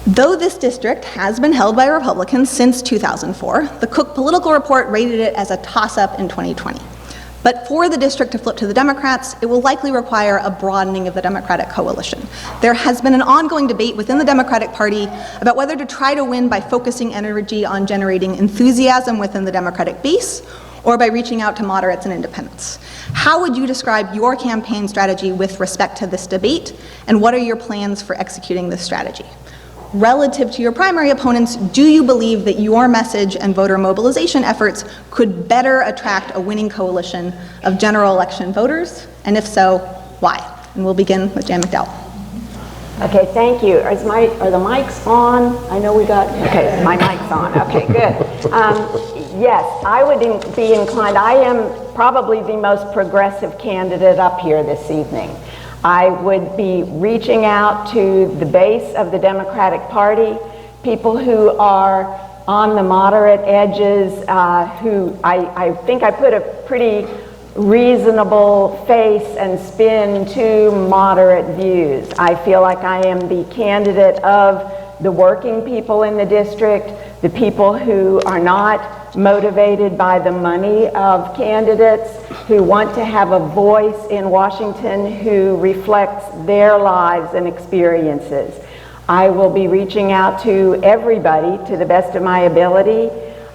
Though this district has been held by Republicans since 2004, the Cook Political Report rated it as a toss-up in 2020. But for the district to flip to the Democrats, it will likely require a broadening of the Democratic coalition. There has been an ongoing debate within the Democratic Party about whether to try to win by focusing energy on generating enthusiasm within the Democratic base, or by reaching out to moderates and independents. How would you describe your campaign strategy with respect to this debate, and what are your plans for executing this strategy? Relative to your primary opponents, do you believe that your message and voter mobilization efforts could better attract a winning coalition of general election voters? And if so, why? And we'll begin with Jan McDowell. Okay, thank you. Are the mics on? I know we got, okay, my mic's on. Okay, good. Yes, I would be inclined. I am probably the most progressive candidate up here this evening. I would be reaching out to the base of the Democratic Party, people who are on the moderate edges, who I think I put a pretty reasonable face and spin to moderate views. I feel like I am the candidate of the working people in the district, the people who are not motivated by the money of candidates, who want to have a voice in Washington who reflects their lives and experiences. I will be reaching out to everybody to the best of my ability,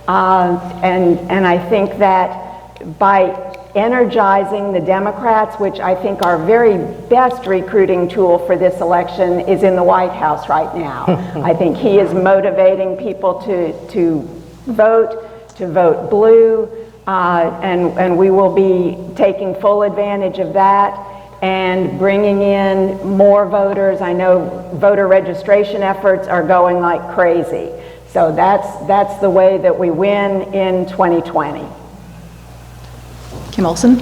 and I think that by energizing the Democrats, which I think our very best recruiting tool for this election is in the White House right now. I think he is motivating people to vote blue, and we will be taking full advantage of that and bringing in more voters. I know voter registration efforts are going like crazy. So that's the way that we win in 2020. Kim Olsen.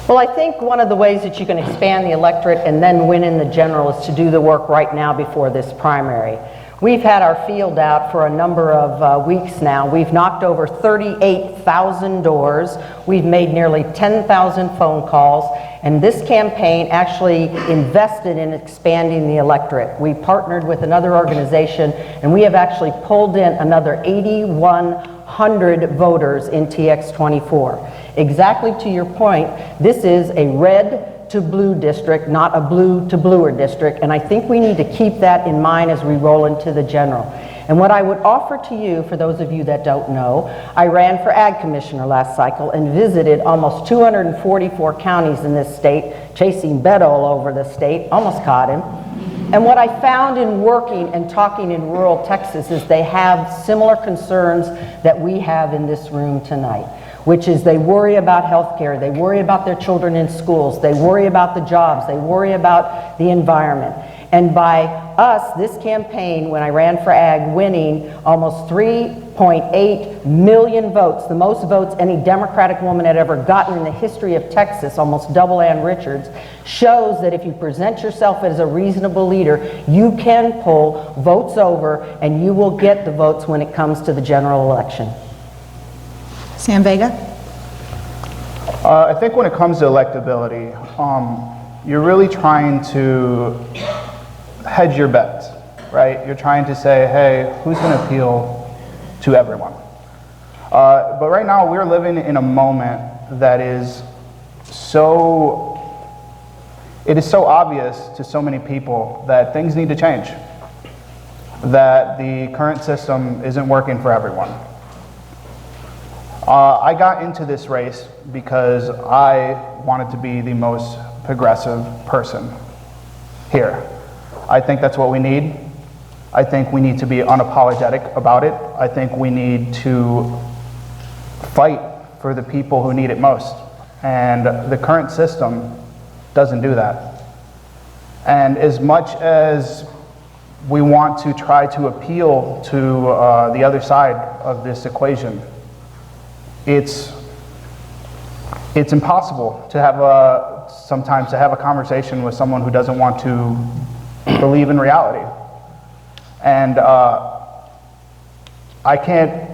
Well, I think one of the ways that you can expand the electorate and then win in the general is to do the work right now before this primary. We've had our field out for a number of weeks now. We've knocked over 38,000 doors. We've made nearly 10,000 phone calls. And this campaign actually invested in expanding the electorate. We partnered with another organization, and we have actually pulled in another 8,100 voters in TX24. Exactly to your point, this is a red to blue district, not a blue to bluer district, and I think we need to keep that in mind as we roll into the general. And what I would offer to you, for those of you that don't know, I ran for Ag Commissioner last cycle and visited almost 244 counties in this state, chasing Beto all over the state, almost caught him. And what I found in working and talking in rural Texas is they have similar concerns that we have in this room tonight, which is they worry about health care, they worry about their children in schools, they worry about the jobs, they worry about the environment. And by us, this campaign, when I ran for Ag, winning almost 3.8 million votes, the most votes any Democratic woman had ever gotten in the history of Texas, almost double Ann Richards, shows that if you present yourself as a reasonable leader, you can pull votes over and you will get the votes when it comes to the general election. Sam Vega. I think when it comes to electability, you're really trying to hedge your bets, right? You're trying to say, hey, who's going to appeal to everyone? But right now, we're living in a moment that is it is so obvious to so many people that things need to change, that the current system isn't working for everyone. I got into this race because I wanted to be the most progressive person here. I think that's what we need. I think we need to be unapologetic about it. I think we need to fight for the people who need it most. And the current system doesn't do that. And as much as we want to try to appeal to the other side of this equation, it's impossible to have sometimes to have a conversation with someone who doesn't want to believe in reality. And I can't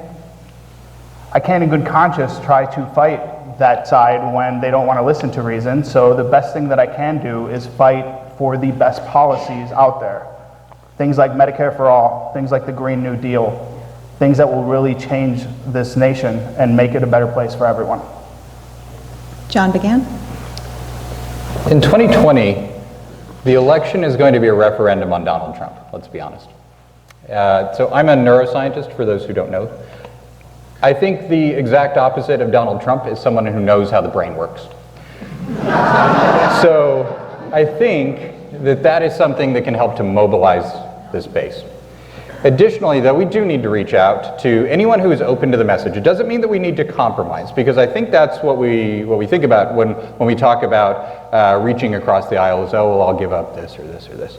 in good conscience try to fight that side when they don't want to listen to reason. So the best thing that I can do is fight for the best policies out there. Things like Medicare for all, things like the Green New Deal, things that will really change this nation and make it a better place for everyone. John began. In 2020, the election is going to be a referendum on Donald Trump, let's be honest. So I'm a neuroscientist, for those who don't know. I think the exact opposite of Donald Trump is someone who knows how the brain works. So I think that that is something that can help to mobilize this base. Additionally, though, we do need to reach out to anyone who is open to the message. It doesn't mean that we need to compromise, because I think that's what we think about when we talk about reaching across the aisle is, oh, well, I'll give up this or this or this.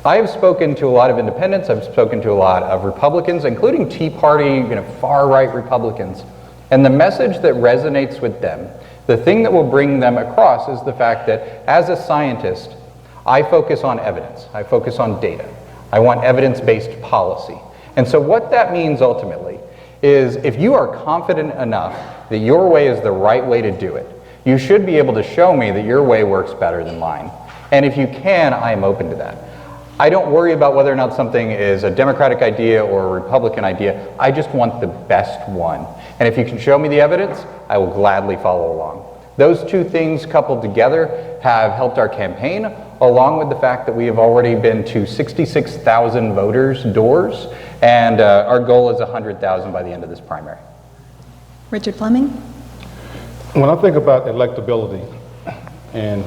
I have spoken to a lot of independents, I've spoken to a lot of Republicans, including Tea Party, far-right Republicans, and the message that resonates with them, the thing that will bring them across is the fact that as a scientist, I focus on evidence, I focus on data. I want evidence-based policy. And so what that means ultimately is if you are confident enough that your way is the right way to do it, you should be able to show me that your way works better than mine. And if you can, I am open to that. I don't worry about whether or not something is a Democratic idea or a Republican idea. I just want the best one. And if you can show me the evidence, I will gladly follow along. Those two things coupled together have helped our campaign, along with the fact that we have already been to 66,000 voters' doors, and our goal is 100,000 by the end of this primary. Richard Flemming. When I think about electability, and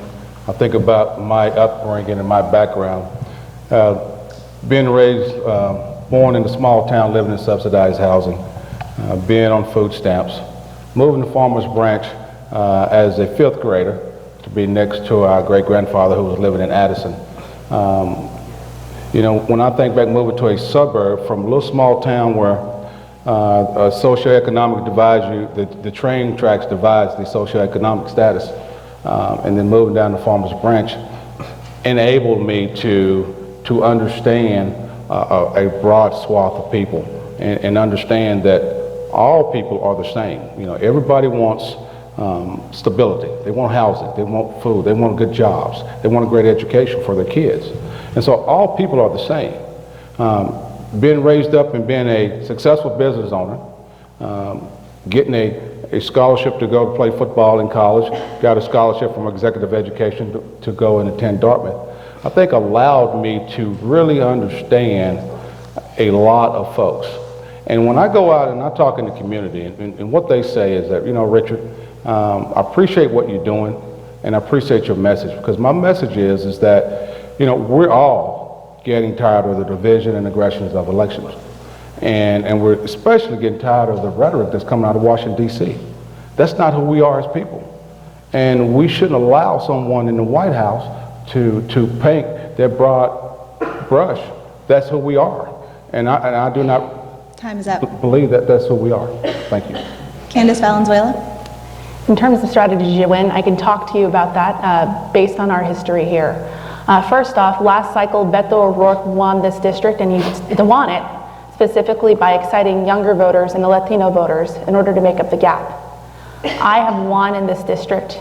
I think about my upbringing and my background, being raised, born in a small town, living in subsidized housing, being on food stamps, moving to Farmers Branch as a 5th grader to be next to our great-grandfather who was living in Addison. When I think back moving to a suburb from a little small town where socioeconomic divides you, the train tracks divides the socioeconomic status, and then moving down to Farmers Branch enabled me to understand a broad swath of people and understand that all people are the same. Everybody wants stability. They want housing. They want food. They want good jobs. They want a great education for their kids. And so all people are the same. Being raised up and being a successful business owner, getting a scholarship to go to play football in college, got a scholarship from executive education to go and attend Dartmouth, I think allowed me to really understand a lot of folks. And when I go out and I talk in the community, and what they say is that, Richard, I appreciate what you're doing, and I appreciate your message, because my message is that, we're all getting tired of the division and aggressions of elections. And we're especially getting tired of the rhetoric that's coming out of Washington, D.C. That's not who we are as people. And we shouldn't allow someone in the White House to paint their broad brush. That's who we are. And I do not Time is up. believe that that's who we are. Thank you. Candice Valenzuela. In terms of strategy to win, I can talk to you about that based on our history here. First off, last cycle, Beto O'Rourke won this district, and he won it specifically by exciting younger voters and the Latino voters in order to make up the gap. I have won in this district.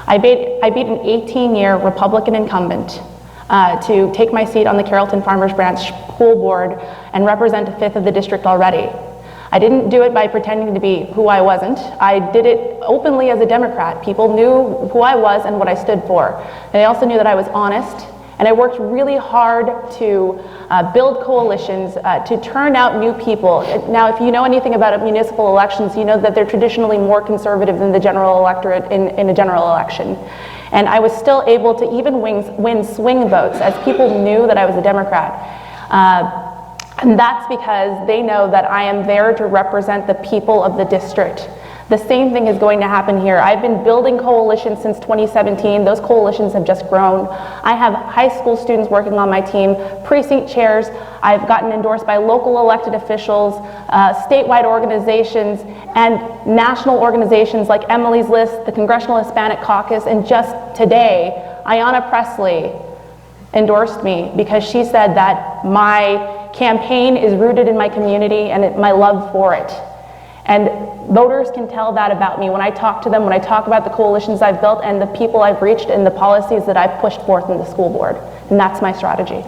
I beat an 18-year Republican incumbent to take my seat on the Carrollton Farmers Branch School Board and represent a 5th of the district already. I didn't do it by pretending to be who I wasn't. I did it openly as a Democrat. People knew who I was and what I stood for. And they also knew that I was honest. And I worked really hard to build coalitions, to turn out new people. Now, if you know anything about municipal elections, you know that they're traditionally more conservative than the general electorate in a general election. And I was still able to even win swing votes, as people knew that I was a Democrat. And that's because they know that I am there to represent the people of the district. The same thing is going to happen here. I've been building coalitions since 2017. Those coalitions have just grown. I have high school students working on my team, precinct chairs. I've gotten endorsed by local elected officials, statewide organizations, and national organizations like Emily's List, the Congressional Hispanic Caucus, and just today, Ayanna Pressley endorsed me because she said that my campaign is rooted in my community and my love for it. And voters can tell that about me when I talk to them, when I talk about the coalitions I've built and the people I've reached and the policies that I've pushed forth in the school board. And that's my strategy.